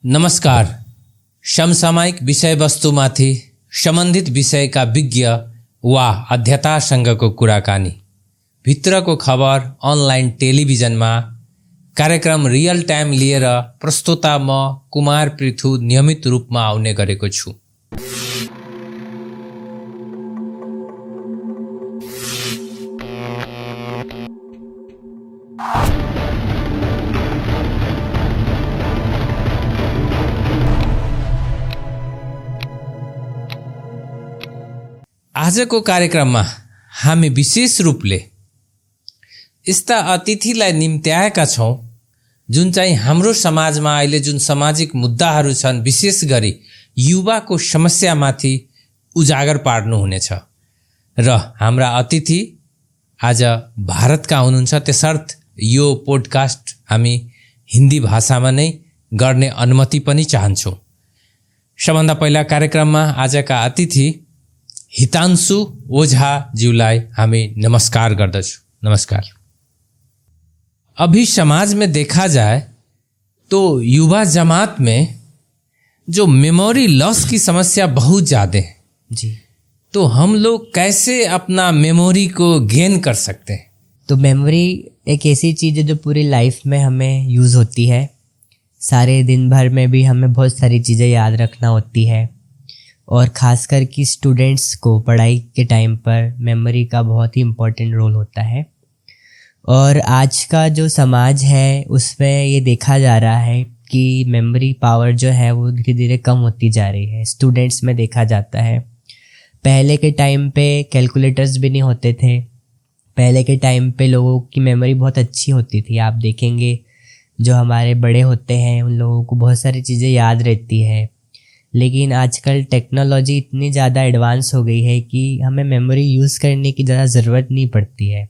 नमस्कार। समसामयिक विषयवस्तुमाथि सम्बन्धित विषयका विज्ञ वा अध्येतासँगको कुराकानी, भित्रको खबर अनलाइन टेलिभिजनमा कार्यक्रम रियल टाइम लिएर प्रस्तुता म कुमार पृथु नियमित रूपमा आउने गरेको छु। आजको कार्यक्रममा हामी विशेष रूपले यस्ता अतिथिलाई निम्त्याएका छौँ जुन चाहिँ हाम्रो समाजमा अहिले जुन सामाजिक मुद्दाहरू छन्, विशेष गरी युवाको समस्यामाथि उजागर पार्नुहुनेछ। र हाम्रा अतिथि आज भारतका हुनुहुन्छ, त्यसर्थ यो पोडकास्ट हामी हिन्दी भाषामा नै गर्ने अनुमति पनि चाहन्छौँ। सबभन्दा पहिला कार्यक्रममा आजका अतिथि हितांशु ओझाज्यूलाई हामी नमस्कार गर्दछौँ। नमस्कार। अभी समाज में देखा जाए तो युवा जमात में जो मेमोरी लॉस की समस्या बहुत ज़्यादा है जी। तो हम लोग कैसे अपना मेमोरी को गेन कर सकते हैं? तो मेमोरी एक ऐसी चीज़ है जो पूरी लाइफ में हमें यूज़ होती है। सारे दिन भर में भी हमें बहुत सारी चीज़ें याद रखना होती है, और ख़ासकर कि स्टूडेंट्स को पढ़ाई के टाइम पर मेमोरी का बहुत ही इम्पोर्टेंट रोल होता है। और आज का जो समाज है उसमें ये देखा जा रहा है कि मेमोरी पावर जो है वो धीरे धीरे कम होती जा रही है। स्टूडेंट्स में देखा जाता है, पहले के टाइम पे कैलकुलेटर्स भी नहीं होते थे। पहले के टाइम पे लोगों की मेमोरी बहुत अच्छी होती थी। आप देखेंगे जो हमारे बड़े होते हैं उन लोगों को बहुत सारी चीज़ें याद रहती है। लेकिन आजकल टेक्नोलॉजी इतनी ज़्यादा एडवांस हो गई है कि हमें मेमोरी यूज़ करने की ज़्यादा ज़रूरत नहीं पड़ती है,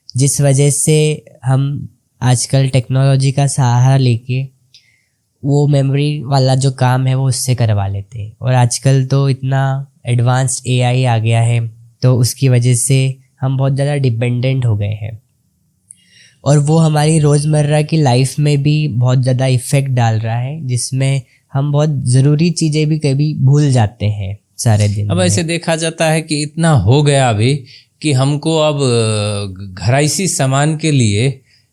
जिस वजह से हम आजकल टेक्नोलॉजी का सहारा लेके वो मेमोरी वाला जो काम है वो उससे करवा लेते हैं। और आजकल तो इतना एडवांस्ड एआई आ गया है, तो उसकी वजह से हम बहुत ज़्यादा डिपेंडेंट हो गए हैं, और वो हमारी रोज़मर्रा की लाइफ में भी बहुत ज़्यादा इफ़ेक्ट डाल रहा है, जिसमें हम बहुत ज़रूरी चीज़ें भी कभी भूल जाते हैं सारे दिन। अब ऐसे देखा जाता है कि इतना हो गया अभी कि हमको अब घराइसी सामान के लिए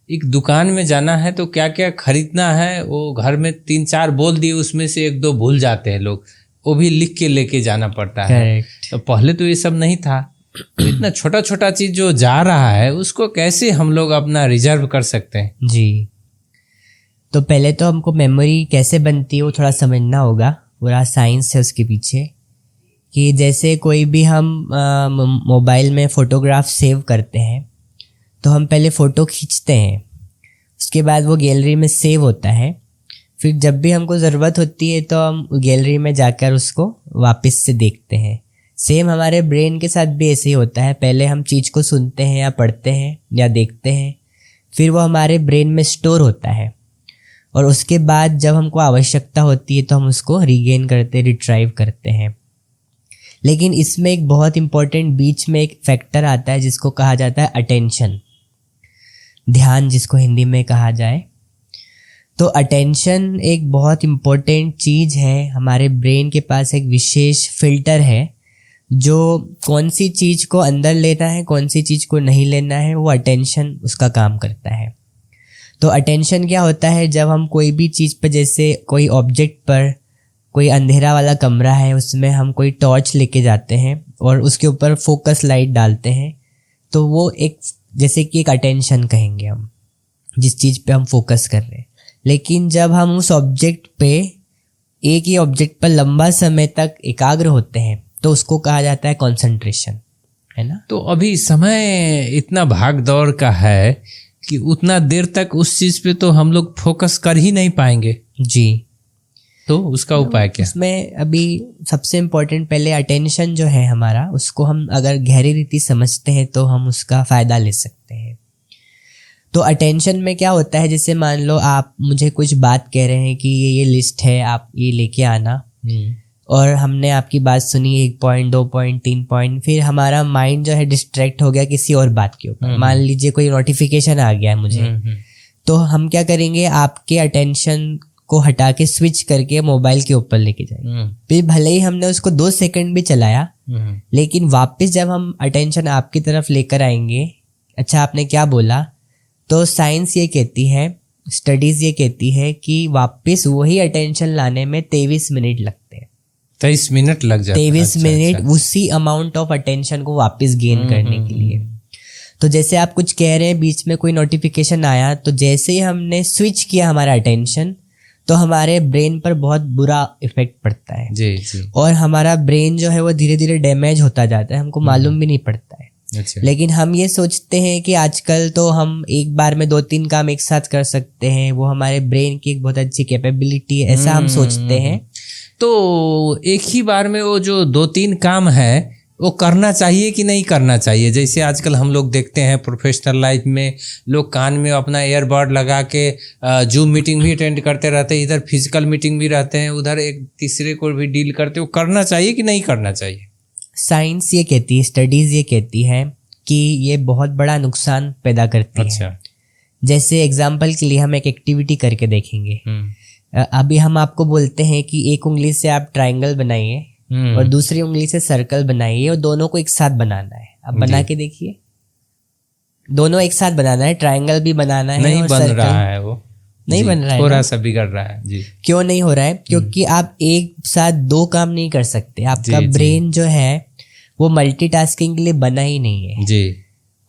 एक दुकान में जाना है तो क्या क्या खरीदना है वो घर में 3-4 बोल दिए, उसमें से 1-2 भूल जाते हैं लोग, वो भी लिख के लेके जाना पड़ता है। तो पहले तो ये सब नहीं था। तो इतना छोटा छोटा चीज़ जो जा रहा है उसको कैसे हम लोग अपना रिजर्व कर सकते हैं? जी, तो पहले तो हमको मेमोरी कैसे बनती है वो थोड़ा समझना होगा। पूरा साइंस है उसके पीछे। कि जैसे कोई भी हम मोबाइल में फ़ोटोग्राफ सेव करते हैं तो हम पहले फ़ोटो खींचते हैं, उसके बाद वो गैलरी में सेव होता है। फिर जब भी हमको ज़रूरत होती है तो हम गैलरी में जाकर उसको वापस से देखते हैं। सेम हमारे ब्रेन के साथ भी ऐसे ही होता है। पहले हम चीज़ को सुनते हैं या पढ़ते हैं या देखते हैं, फिर वो हमारे ब्रेन में स्टोर होता है, और उसके बाद जब हमको आवश्यकता होती है तो हम उसको रीगेन करते, रिट्राइव करते हैं। लेकिन इसमें एक बहुत इम्पोर्टेंट बीच में एक फैक्टर आता है जिसको कहा जाता है अटेंशन, ध्यान जिसको हिंदी में कहा जाए। तो अटेंशन एक बहुत इम्पोर्टेंट चीज़ है। हमारे ब्रेन के पास एक विशेष फ़िल्टर है जो कौन सी चीज़ को अंदर लेना है, कौन सी चीज़ को नहीं लेना है, वो अटेंशन उसका काम करता है। तो अटेंशन क्या होता है, जब हम कोई भी चीज़ पर, जैसे कोई ऑब्जेक्ट पर, कोई अंधेरा वाला कमरा है उसमें हम कोई टॉर्च लेके जाते हैं और उसके ऊपर फोकस लाइट डालते हैं, तो वो एक जैसे कि एक अटेंशन कहेंगे हम, जिस चीज़ पे हम फोकस कर रहे हैं। लेकिन जब हम उस ऑब्जेक्ट पे, एक ही ऑब्जेक्ट पर लंबा समय तक एकाग्र होते हैं तो उसको कहा जाता है कंसंट्रेशन, है ना। तो अभी समय इतना भाग दौड़ का है कि उतना देर तक उस चीज़ पे तो हम लोग फोकस कर ही नहीं पाएंगे। जी, तो उसका उपाय क्या? उसमें अभी सबसे इम्पोर्टेंट पहले अटेंशन जो है हमारा, उसको हम अगर गहरी रीति समझते हैं तो हम उसका फ़ायदा ले सकते हैं। तो अटेंशन में क्या होता है, जैसे मान लो आप मुझे कुछ बात कह रहे हैं कि ये लिस्ट है, आप ये लेके आना, और हमने आपकी बात सुनी 1 पॉइंट 2 पॉइंट 3 पॉइंट, फिर हमारा माइंड जो है डिस्ट्रैक्ट हो गया किसी और बात के ऊपर। मान लीजिए कोई नोटिफिकेशन आ गया है मुझे, तो हम क्या करेंगे, आपके अटेंशन को हटा के स्विच करके मोबाइल के ऊपर लेके जाए। फिर भले ही हमने उसको 2 सेकंड भी चलाया, लेकिन वापस जब हम अटेंशन आपकी तरफ लेकर आएंगे, अच्छा आपने क्या बोला, तो साइंस ये कहती है, स्टडीज ये कहती है कि वापस वही अटेंशन लाने में 23 मिनट लगते हैं। 23 मिनट लग जाते हैं। 23 मिनट उसी अमाउंट ऑफ अटेंशन को वापस गेन करने के लिए। तो जैसे आप कुछ कह रहे हैं, बीच में कोई नोटिफिकेशन आया, तो जैसे ही हमने स्विच किया हमारा अटेंशन, तो हमारे ब्रेन पर बहुत बुरा इफेक्ट पड़ता है जी जी। और हमारा ब्रेन जो है वो धीरे धीरे डैमेज होता जाता है, हमको मालूम भी नहीं पड़ता है। अच्छा। लेकिन हम ये सोचते हैं कि आजकल तो हम एक बार में 2-3 काम एक साथ कर सकते हैं, वो हमारे ब्रेन की एक बहुत अच्छी कैपेबिलिटी है, ऐसा हम सोचते हैं। तो एक ही बार में वो जो 2-3 काम है वो करना चाहिए कि नहीं करना चाहिए? जैसे आजकल हम लोग देखते हैं प्रोफेशनल लाइफ में लोग कान में अपना ईयरबड लगा के जूम मीटिंग भी अटेंड करते रहते हैं, इधर फिजिकल मीटिंग भी रहते हैं, उधर एक तीसरे को भी डील करते, वो करना चाहिए कि नहीं करना चाहिए? साइंस ये कहती है, स्टडीज ये कहती है कि ये बहुत बड़ा नुकसान पैदा करती है। जैसे एग्जाम्पल के लिए हम एक एक्टिविटी करके देखेंगे। अभी हम आपको बोलते हैं कि एक उंगली से आप ट्रायंगल बनाइए और दूसरी उंगली से सर्कल बनाइए और दोनों को एक साथ बनाना है। अब बना के देखिए, दोनों एक साथ बनाना है, ट्रायंगल भी बनाना है। नहीं बन रहा है, वो नहीं बन रहा है, थोड़ा सा बिगड़ रहा है जी। क्यों नहीं हो रहा है? क्योंकि आप एक साथ 2 काम नहीं कर सकते। आपका ब्रेन जो है वो मल्टीटास्किंग के लिए बना ही नहीं है जी।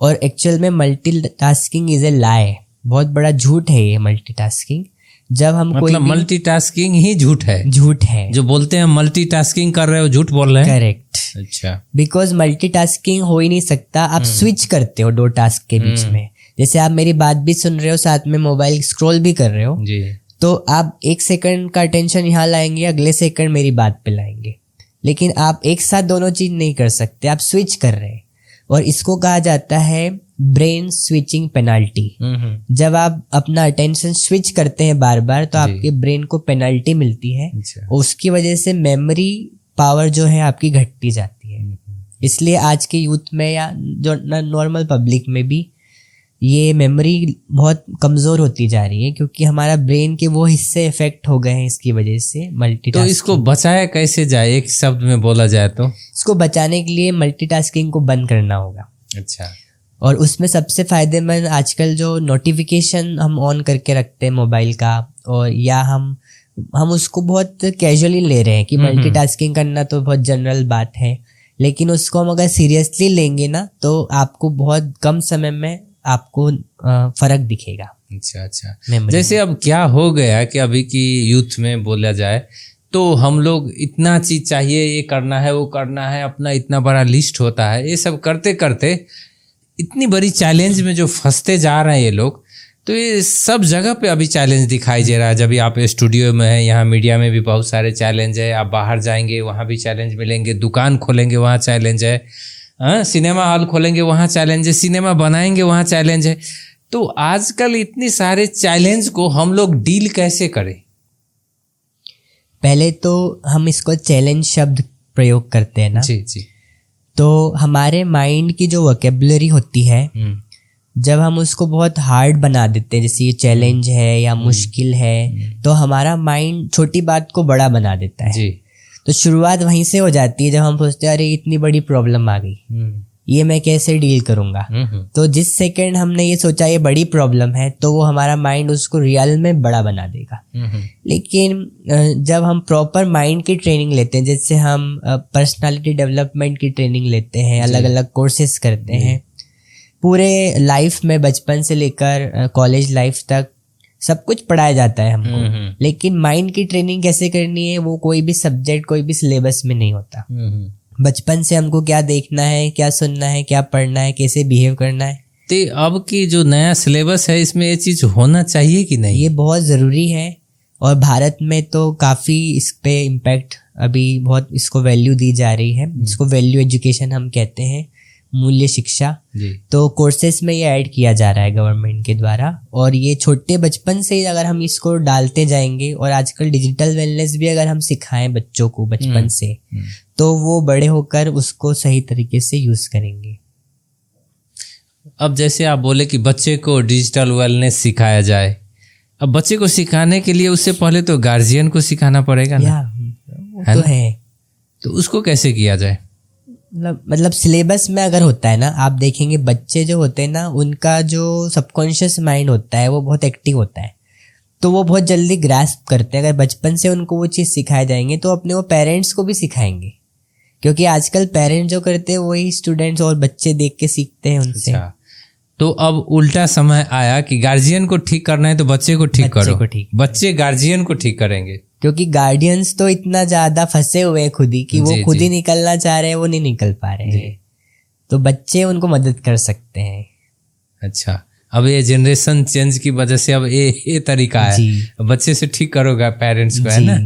और एक्चुअल में मल्टीटास्किंग इज ए लाई, बहुत बड़ा झूठ है ये मल्टीटास्किंग। जब हम मतलब मल्टीटास्किंग ही झूठ है? झूठ है। जो बोलते हैं मल्टीटास्किंग कर रहे हो, झूठ बोल रहे हैं। करेक्ट। अच्छा। बिकॉज मल्टीटास्किंग हो ही नहीं सकता। आप स्विच करते हो 2 टास्क के बीच में। जैसे आप मेरी बात भी सुन रहे हो, साथ में मोबाइल स्क्रॉल भी कर रहे हो जी, तो आप 1 सेकंड का अटेंशन यहाँ लाएंगे, अगले सेकंड मेरी बात पे लाएंगे, लेकिन आप एक साथ दोनों चीज नहीं कर सकते, आप स्विच कर रहे हैं। और इसको कहा जाता है ब्रेन स्विचिंग पेनाल्टी। जब आप अपना अटेंशन स्विच करते हैं बार बार, तो आपके ब्रेन को पेनाल्टी मिलती है। और उसकी वजह से मेमोरी पावर जो है आपकी घटती जाती है। इसलिए आज के यूथ में या जो नॉर्मल पब्लिक में भी ये मेमोरी बहुत कमजोर होती जा रही है, क्योंकि हमारा ब्रेन के वो हिस्से इफेक्ट हो गए हैं इसकी वजह से मल्टीटास्किंग। तो इसको बचाया कैसे जाए, एक शब्द में बोला जाए तो? इसको बचाने के लिए मल्टीटास्किंग को बंद करना होगा। अच्छा। और उसमें सबसे फायदेमंद आजकल जो नोटिफिकेशन हम ऑन करके रखते हैं मोबाइल का, और या हम उसको बहुत कैजुअली ले रहे हैं कि मल्टीटास्किंग करना तो बहुत जनरल बात है, लेकिन उसको हम अगर सीरियसली लेंगे ना, तो आपको बहुत कम समय में आपको फर्क दिखेगा। अच्छा। जैसे अब क्या हो गया कि अभी की यूथ में बोला जाए तो हम लोग इतना चीज चाहिए, ये करना है, वो करना है, अपना इतना बड़ा लिस्ट होता है, ये सब करते करते इतनी बड़ी चैलेंज में जो फंसते जा रहे हैं ये लोग, तो ये सब जगह पे अभी चैलेंज दिखाई दे रहा है। जब आप स्टूडियो में हैं, यहाँ मीडिया में भी बहुत सारे चैलेंज है, आप बाहर जाएंगे वहाँ भी चैलेंज मिलेंगे, दुकान खोलेंगे वहाँ चैलेंज है, सिनेमा हॉल खोलेंगे वहाँ चैलेंज है, सिनेमा बनाएंगे वहाँ चैलेंज है। तो आजकल इतने सारे चैलेंज को हम लोग डील कैसे करें? पहले तो हम इसको चैलेंज शब्द प्रयोग करते हैं ना जी जी। तो हमारे माइंड की जो वोकेबुलरी होती है, जब हम उसको बहुत हार्ड बना देते हैं, जैसे ये चैलेंज है या मुश्किल है, तो हमारा माइंड छोटी बात को बड़ा बना देता है जी। तो शुरुआत वहीं से हो जाती है, जब हम सोचते हैं अरे इतनी बड़ी प्रॉब्लम आ गई, ये मैं कैसे डील करूंगा। तो जिस सेकंड हमने ये सोचा ये बड़ी प्रॉब्लम है, तो वो हमारा माइंड उसको रियल में बड़ा बना देगा। लेकिन जब हम प्रॉपर माइंड की ट्रेनिंग लेते हैं, जैसे हम पर्सनालिटी डेवलपमेंट की ट्रेनिंग लेते हैं, अलग अलग कोर्सेज करते हैं, पूरे लाइफ में बचपन से लेकर कॉलेज लाइफ तक सब कुछ पढ़ाया जाता है हमको, लेकिन माइंड की ट्रेनिंग कैसे करनी है वो कोई भी सब्जेक्ट, कोई भी सिलेबस में नहीं होता। बचपन से हमको क्या देखना है, क्या सुनना है, क्या पढ़ना है, कैसे बिहेव करना है। तो अब की जो नया सिलेबस है इसमें ये चीज होना चाहिए कि नहीं? ये बहुत ज़रूरी है, और भारत में तो काफ़ी इस पे इम्पैक्ट अभी बहुत इसको वैल्यू दी जा रही है। इसको वैल्यू एजुकेशन हम कहते हैं, मूल्य शिक्षा। तो कोर्सेस में ये ऐड किया जा रहा है गवर्नमेंट के द्वारा, और ये छोटे बचपन से अगर हम इसको डालते जाएंगे, और आजकल डिजिटल वेलनेस भी अगर हम सिखाएं बच्चों को बचपन से, तो वो बड़े होकर उसको सही तरीके से यूज करेंगे। अब जैसे आप बोले कि बच्चे को डिजिटल वेलनेस सिखाया जाए, अब बच्चे को सिखाने के लिए उससे पहले तो गार्जियन को सिखाना पड़ेगा ना, वो तो है। तो उसको कैसे किया जाए? मतलब सिलेबस में अगर होता है ना, आप देखेंगे बच्चे जो होते हैं ना, उनका जो सबकॉन्शियस माइंड होता है वो बहुत एक्टिव होता है, तो वो बहुत जल्दी ग्रास्प करते हैं। अगर बचपन से उनको वो चीज़ सिखाए जाएंगे तो अपने वो पेरेंट्स को भी सिखाएंगे, क्योंकि आजकल पेरेंट्स जो करते हैं वही स्टूडेंट्स और बच्चे देख के सीखते हैं उनसे। अच्छा, तो अब उल्टा समय आया कि गार्जियन को ठीक करना है तो बच्चे को ठीक करो, बच्चे गार्जियन को ठीक करेंगे, क्योंकि गार्डियंस तो इतना ज्यादा फंसे हुए हैं खुद ही कि वो खुद ही निकलना चाह रहे हैं, वो नहीं निकल पा रहे हैं, तो बच्चे उनको मदद कर सकते हैं। अच्छा, अब ये जनरेशन चेंज की वजह से अब ये तरीका है, बच्चे से ठीक करोगा पेरेंट्स को, है ना?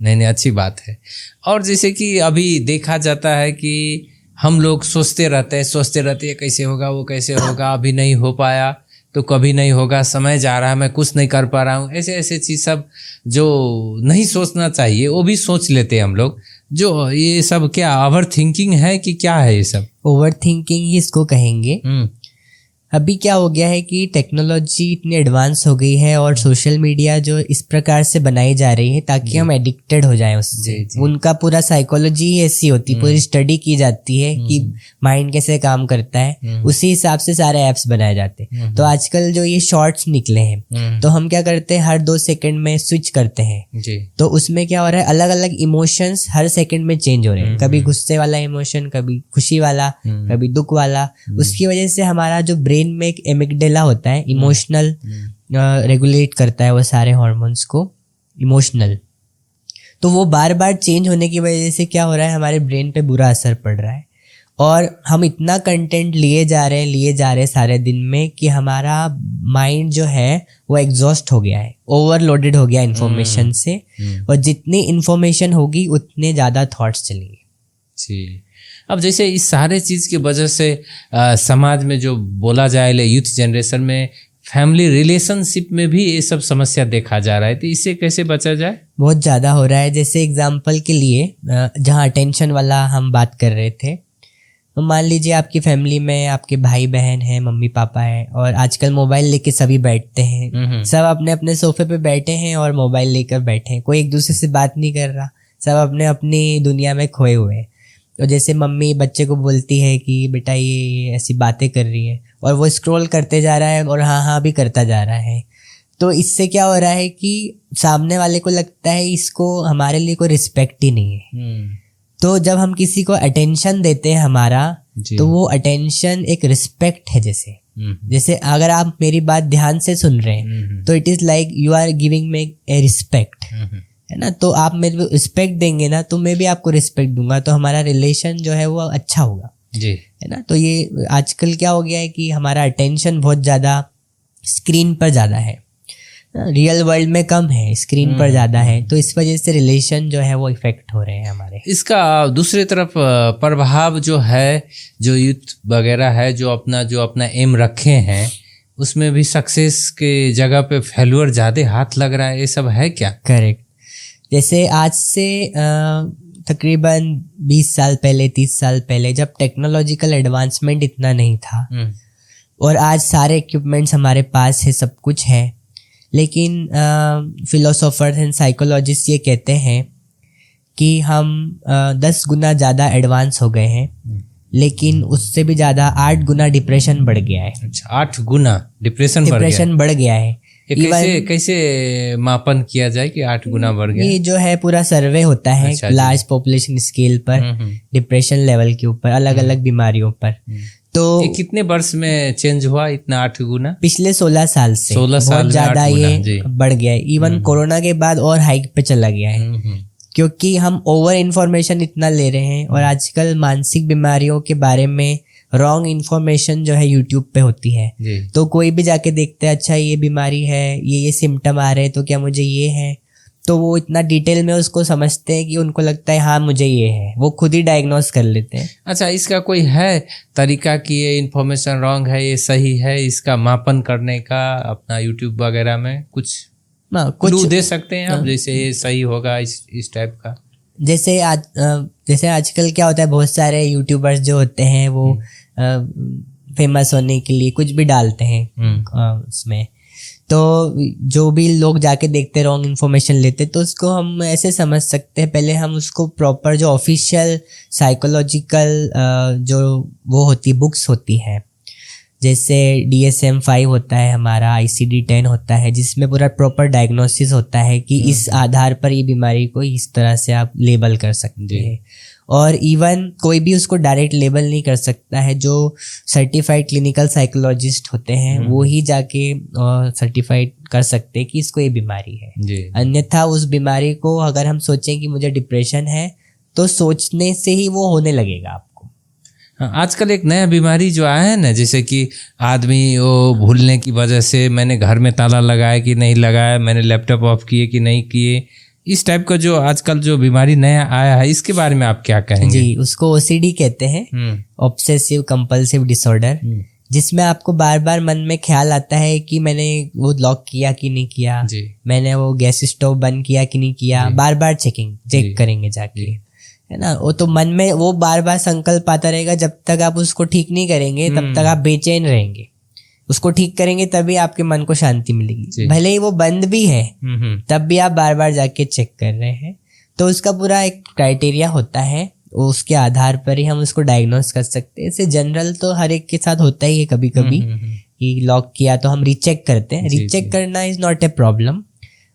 नहीं, अच्छी बात है। और जैसे कि अभी देखा जाता है कि हम लोग सोचते रहते हैं कैसे होगा, वो कैसे होगा, अभी नहीं हो पाया तो कभी नहीं होगा, समय जा रहा है, मैं कुछ नहीं कर पा रहा हूँ, ऐसे चीज सब जो नहीं सोचना चाहिए वो भी सोच लेते हैं हम लोग। जो ये सब क्या ओवर थिंकिंग है कि क्या है? ये सब ओवर थिंकिंग ही इसको कहेंगे। अभी क्या हो गया है कि टेक्नोलॉजी इतनी एडवांस हो गई है और सोशल मीडिया जो इस प्रकार से बनाई जा रही है ताकि हम एडिक्टेड हो जाएं उससे। उनका पूरा साइकोलॉजी ही ऐसी होती है, पूरी स्टडी की जाती है कि माइंड कैसे काम करता है, उसी हिसाब से सारे ऐप्स बनाए जाते हैं। तो आजकल जो ये शॉर्ट्स निकले हैं तो हम क्या करते हैं, हर 2 सेकंड में स्विच करते हैं, तो उसमें क्या हो रहा है, अलग अलग इमोशंस हर सेकंड में चेंज हो रहे हैं, कभी गुस्से वाला इमोशन, कभी खुशी वाला, कभी दुख वाला। उसकी वजह से हमारा जो ब्रेन में एक एमिगडाला होता है, इमोशनल रेगुलेट करता है वो सारे हार्मोन्स को, इमोशनल, तो वो बार बार चेंज होने की वजह से क्या हो रहा है, हमारे ब्रेन पे बुरा असर पड़ रहा है और हम इतना कंटेंट लिए जा रहे हैं सारे दिन में कि हमारा माइंड जो है वो एग्जॉस्ट हो गया है, ओवरलोडेड हो गया इन्फॉर्मेशन से, और जितनी इन्फॉर्मेशन होगी उतने ज़्यादा थॉट्स चलेंगे। जी, अब जैसे इस सारे चीज़ की वजह से समाज में जो बोला जाए यूथ जनरेशन में फैमिली रिलेशनशिप में भी ये सब समस्या देखा जा रहा है, तो इससे कैसे बचा जाए? बहुत ज़्यादा हो रहा है। जैसे एग्जांपल के लिए जहाँ अटेंशन वाला हम बात कर रहे थे, तो मान लीजिए आपकी फैमिली में आपके भाई बहन हैं, मम्मी पापा हैं, और आजकल मोबाइल लेके सभी बैठते हैं, सब अपने अपने सोफे पे बैठे हैं और मोबाइल लेकर बैठे हैं, कोई एक दूसरे से बात नहीं कर रहा, सब अपने अपनी दुनिया में खोए हुए हैं। तो जैसे मम्मी बच्चे को बोलती है कि बेटा ये ऐसी बातें कर रही है, और वो स्क्रॉल करते जा रहा है और हाँ भी करता जा रहा है, तो इससे क्या हो रहा है कि सामने वाले को लगता है इसको हमारे लिए कोई रिस्पेक्ट ही नहीं है। तो जब हम किसी को अटेंशन देते हैं हमारा, तो वो अटेंशन एक रिस्पेक्ट है। जैसे अगर आप मेरी बात ध्यान से सुन रहे हैं तो it is like you are giving me a respect, है ना? तो आप मेरे को रिस्पेक्ट देंगे ना, तो मैं भी आपको रिस्पेक्ट दूंगा, तो हमारा रिलेशन जो है वो अच्छा होगा जी, है ना? तो ये आजकल क्या हो गया है कि हमारा अटेंशन बहुत ज़्यादा स्क्रीन पर ज़्यादा है, रियल वर्ल्ड में कम है, स्क्रीन पर ज़्यादा है, तो इस वजह से रिलेशन जो है वो इफेक्ट हो रहे हैं हमारे। इसका दूसरी तरफ प्रभाव जो है, जो यूथ वगैरह है जो अपना एम रखे हैं उसमें भी सक्सेस के जगह पे फेल्यूर ज़्यादा हाथ लग रहा है, ये सब है क्या? करेक्ट। जैसे आज से तकरीबन 20 साल पहले, 30 साल पहले, जब टेक्नोलॉजिकल एडवांसमेंट इतना नहीं था और आज सारे इक्विपमेंट्स हमारे पास है, सब कुछ है, लेकिन फिलोसोफर्स एंड साइकोलॉजिस्ट ये कहते हैं कि हम 10 गुना ज़्यादा एडवांस हो गए हैं, लेकिन उससे भी ज़्यादा 8 गुना डिप्रेशन बढ़ गया है। अच्छा, 8 गुना डिप्रेशन बढ़ गया है। कैसे मापन किया जाए कि 8 गुना बढ़ गया? ये जो है पूरा सर्वे होता है लार्ज पॉपुलेशन स्केल पर, डिप्रेशन लेवल के ऊपर, अलग अलग बीमारियों पर। तो ये कितने वर्ष में चेंज हुआ इतना 8 गुना? पिछले 16 साल से 16 साल ज्यादा ये बढ़ गया है। इवन कोरोना के बाद और हाइक पे चला गया है, क्योंकि हम ओवर इन्फॉर्मेशन इतना ले रहे हैं, और आजकल मानसिक बीमारियों के बारे में रॉन्ग इन्फॉर्मेशन जो है यूट्यूब पे होती है, तो कोई भी जाके देखते हैं अच्छा ये बीमारी है, ये सिम्टम आ रहे हैं, तो क्या मुझे ये है, तो वो इतना डिटेल में उसको समझते हैं कि उनको लगता है हाँ मुझे ये है, वो खुद ही डायग्नोस कर लेते हैं। अच्छा, इसका कोई है तरीका कि ये इन्फॉर्मेशन रॉन्ग है, ये सही है, इसका मापन करने का अपना यूट्यूब वगैरह में कुछ क्लू दे सकते हैं आप, जैसे ये सही होगा इस टाइप का? जैसे आजकल क्या होता है, बहुत सारे यूट्यूबर्स जो होते हैं वो फेमस होने के लिए कुछ भी डालते हैं उसमें, तो जो भी लोग जाके देखते रॉन्ग इन्फॉर्मेशन लेते, तो उसको हम ऐसे समझ सकते हैं, पहले हम उसको प्रॉपर जो ऑफिशियल साइकोलॉजिकल जो वो होती बुक्स होती हैं, जैसे DSM-5 होता है हमारा, ICD-10 होता है, जिसमें पूरा प्रॉपर डायग्नोसिस होता है कि इस आधार पर ये बीमारी को इस तरह से आप लेबल कर सकते हैं। और इवन कोई भी उसको डायरेक्ट लेबल नहीं कर सकता है, जो सर्टिफाइड क्लिनिकल साइकोलॉजिस्ट होते हैं वो ही जाके सर्टिफाइड कर सकते हैं कि इसको ये बीमारी है। अन्यथा उस बीमारी को अगर हम सोचें कि मुझे डिप्रेशन है, तो सोचने से ही वो होने लगेगा आपको। आजकल एक नया बीमारी जो आया है ना, जैसे कि आदमी वो भूलने की वजह से मैंने घर में ताला लगाया कि नहीं लगाया, मैंने लैपटॉप ऑफ किए कि नहीं किए, इस टाइप का जो आजकल जो बीमारी नया आया है, इसके बारे में आप क्या कहेंगे? जी, उसको OCD कहते हैं, ऑब्सेसिव कंपल्सिव डिसऑर्डर, जिसमें आपको बार बार मन में ख्याल आता है कि मैंने वो लॉक किया कि नहीं किया, मैंने वो गैस स्टोव बंद किया कि नहीं किया, बार बार चेक करेंगे जाके, है ना। वो तो मन में वो बार बार संकल्प आता रहेगा, जब तक आप उसको ठीक नहीं करेंगे तब तक आप बेचैन रहेंगे। उसको ठीक करेंगे तभी आपके मन को शांति मिलेगी, भले ही वो बंद भी है तब भी आप बार बार जाके चेक कर रहे हैं। तो उसका पूरा एक क्राइटेरिया होता है, उसके आधार पर ही हम उसको डायग्नोस कर सकते हैं। इसे जनरल तो हर एक के साथ होता ही है कभी कभी कि लॉक किया तो हम रीचेक करते हैं। रीचेक करना is not a problem,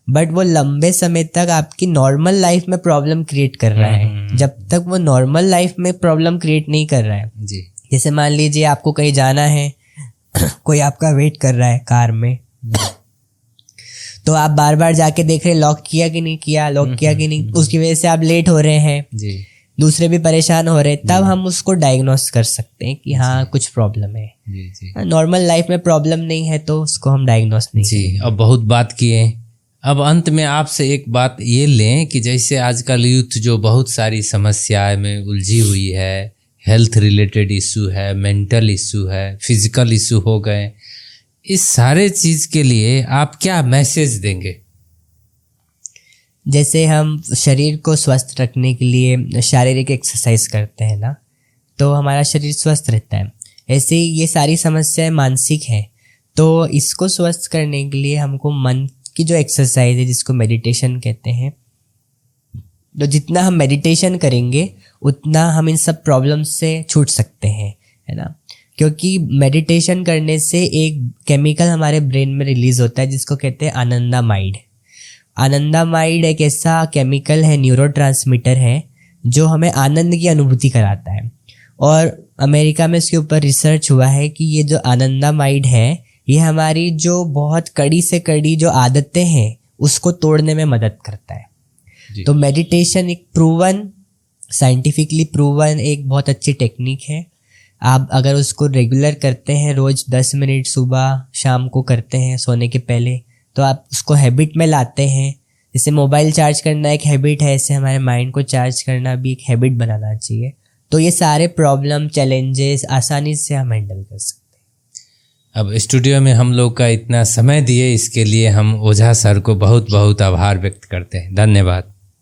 but वो लंबे समय तक आपकी नॉर्मल लाइफ में प्रॉब्लम क्रिएट कर रहा है। जब तक वो नॉर्मल लाइफ में प्रॉब्लम क्रिएट नहीं कर रहा है, जैसे मान लीजिए आपको कहीं जाना है, कोई आपका वेट कर रहा है कार में, तो आप बार बार जाके देख रहे लॉक किया कि नहीं किया, लॉक किया कि नहीं, उसकी वजह से आप लेट हो रहे हैं, दूसरे भी परेशान हो रहे हैं, तब हम उसको डायग्नोस कर सकते हैं कि हाँ कुछ प्रॉब्लम है। नॉर्मल लाइफ में प्रॉब्लम नहीं है तो उसको हम डायग्नोस नहीं। जी, अब बहुत बात किए, अब अंत में आपसे एक बात ये लें कि जैसे आजकल यूथ जो बहुत सारी समस्याएं में उलझी हुई है, हेल्थ रिलेटेड इशू है, मेंटल इशू है, फिजिकल इशू हो गए, इस सारे चीज़ के लिए आप क्या मैसेज देंगे? जैसे हम शरीर को स्वस्थ रखने के लिए शारीरिक एक्सरसाइज करते हैं ना, तो हमारा शरीर स्वस्थ रहता है। ऐसे ही ये सारी समस्याएं मानसिक हैं, तो इसको स्वस्थ करने के लिए हमको मन की जो एक्सरसाइज है, जिसको मेडिटेशन कहते हैं, तो जितना हम मेडिटेशन करेंगे उतना हम इन सब प्रॉब्लम्स से छूट सकते हैं, है ना। क्योंकि मेडिटेशन करने से एक केमिकल हमारे ब्रेन में रिलीज होता है जिसको कहते हैं आनंदामाइड। आनंदामाइड एक ऐसा केमिकल है, न्यूरोट्रांसमीटर है, जो हमें आनंद की अनुभूति कराता है। और अमेरिका में इसके ऊपर रिसर्च हुआ है कि ये जो आनंदामाइड है, ये हमारी जो बहुत कड़ी से कड़ी जो आदतें हैं उसको तोड़ने में मदद करता है। तो मेडिटेशन एक प्रूवन, साइंटिफिकली प्रूवन एक बहुत अच्छी टेक्निक है। आप अगर उसको रेगुलर करते हैं, रोज 10 मिनट सुबह शाम को करते हैं सोने के पहले, तो आप उसको हैबिट में लाते हैं। जैसे मोबाइल चार्ज करना एक हैबिट है, ऐसे हमारे माइंड को चार्ज करना भी एक हैबिट बनाना चाहिए। तो ये सारे प्रॉब्लम, चैलेंजेस आसानी से हम हैंडल कर सकते हैं। अब स्टूडियो में हम लोग का इतना समय दिए, इसके लिए हम ओझा सर को बहुत बहुत आभार व्यक्त करते हैं। धन्यवाद।